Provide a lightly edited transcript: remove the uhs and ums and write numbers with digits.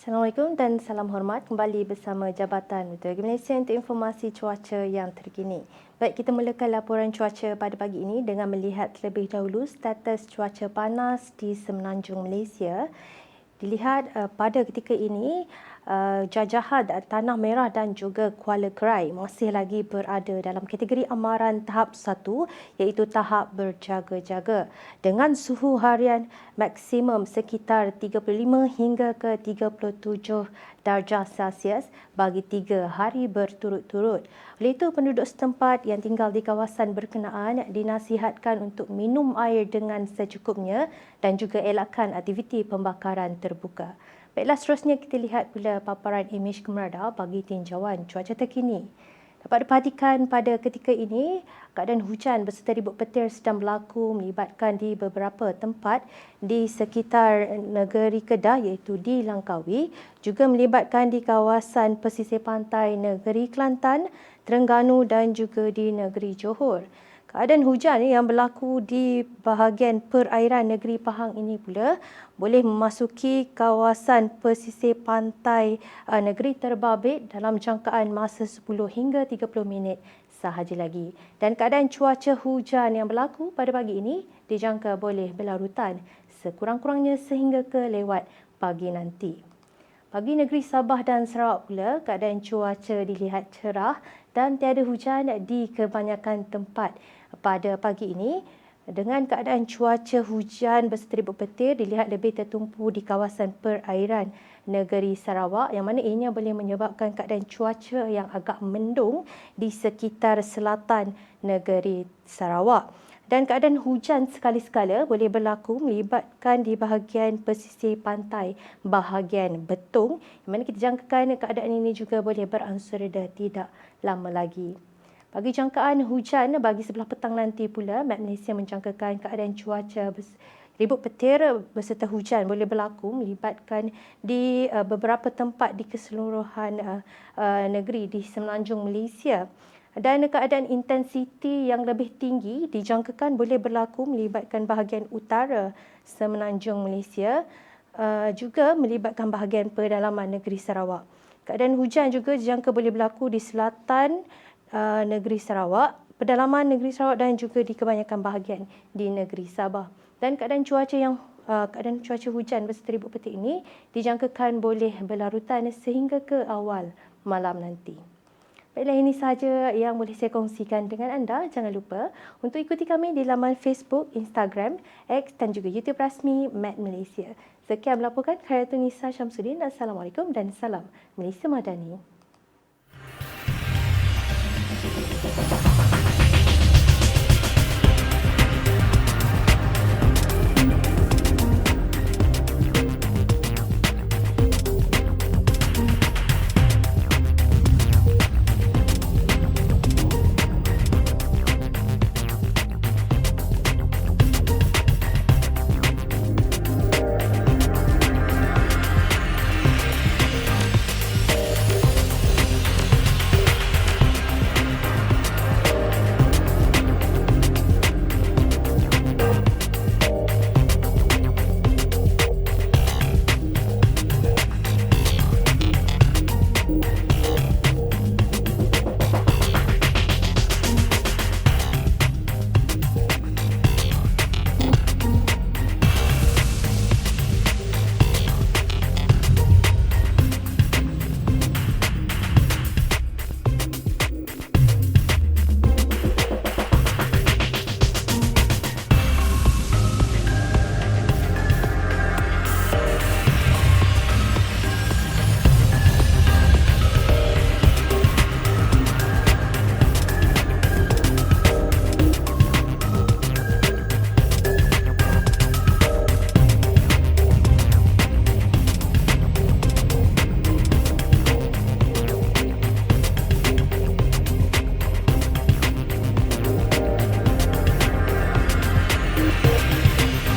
Assalamualaikum dan salam hormat, kembali bersama Jabatan Meteorologi Malaysia untuk informasi cuaca yang terkini. Baik, kita mulakan laporan cuaca pada pagi ini dengan melihat terlebih dahulu status cuaca panas di Semenanjung Malaysia. Dilihat pada ketika ini Jajahan, Tanah Merah dan juga Kuala Krai masih lagi berada dalam kategori amaran tahap 1 iaitu tahap berjaga-jaga dengan suhu harian maksimum sekitar 35 hingga ke 37 darjah Celsius bagi 3 hari berturut-turut. Oleh itu, penduduk setempat yang tinggal di kawasan berkenaan dinasihatkan untuk minum air dengan secukupnya dan juga elakkan aktiviti pembakaran terbuka. Baiklah, seterusnya kita lihat pula paparan imej kemerada bagi tinjauan cuaca terkini. Dapat diperhatikan pada ketika ini, keadaan hujan beserta ribut petir sedang berlaku melibatkan di beberapa tempat di sekitar negeri Kedah iaitu di Langkawi, juga melibatkan di kawasan pesisir pantai negeri Kelantan, Terengganu dan juga di negeri Johor. Keadaan hujan yang berlaku di bahagian perairan negeri Pahang ini pula boleh memasuki kawasan pesisir pantai negeri Terbabit dalam jangkaan masa 10 hingga 30 minit sahaja lagi. Dan keadaan cuaca hujan yang berlaku pada pagi ini dijangka boleh berlarutan sekurang-kurangnya sehingga ke lewat pagi nanti. Bagi negeri Sabah dan Sarawak pula, keadaan cuaca dilihat cerah dan tiada hujan di kebanyakan tempat pada pagi ini, dengan keadaan cuaca hujan beserta ribut petir dilihat lebih tertumpu di kawasan perairan negeri Sarawak, yang mana ianya boleh menyebabkan keadaan cuaca yang agak mendung di sekitar selatan negeri Sarawak. Dan keadaan hujan sekali-sekala boleh berlaku melibatkan di bahagian pesisir pantai bahagian Betong, yang mana kita jangkakan keadaan ini juga boleh beransur reda tidak lama lagi. Bagi jangkaan hujan bagi sebelah petang nanti pula, Met Malaysia menjangkakan keadaan cuaca ribut petir beserta hujan boleh berlaku melibatkan di beberapa tempat di keseluruhan negeri di Semenanjung Malaysia. Dan keadaan intensiti yang lebih tinggi dijangkakan boleh berlaku melibatkan bahagian utara Semenanjung Malaysia, juga melibatkan bahagian pedalaman negeri Sarawak. Keadaan hujan juga dijangka boleh berlaku di selatan negeri Sarawak, pedalaman negeri Sarawak dan juga di kebanyakan bahagian di negeri Sabah. Dan keadaan cuaca hujan beserta ribut petir ini dijangkakan boleh berlarutan sehingga ke awal malam nanti. Baiklah, ini sahaja yang boleh saya kongsikan dengan anda. Jangan lupa untuk ikuti kami di laman Facebook, Instagram, X dan juga YouTube rasmi Met Malaysia. Sekian melaporkan Khairatun Nisa Syamsuddin. Assalamualaikum dan salam Malaysia Madani.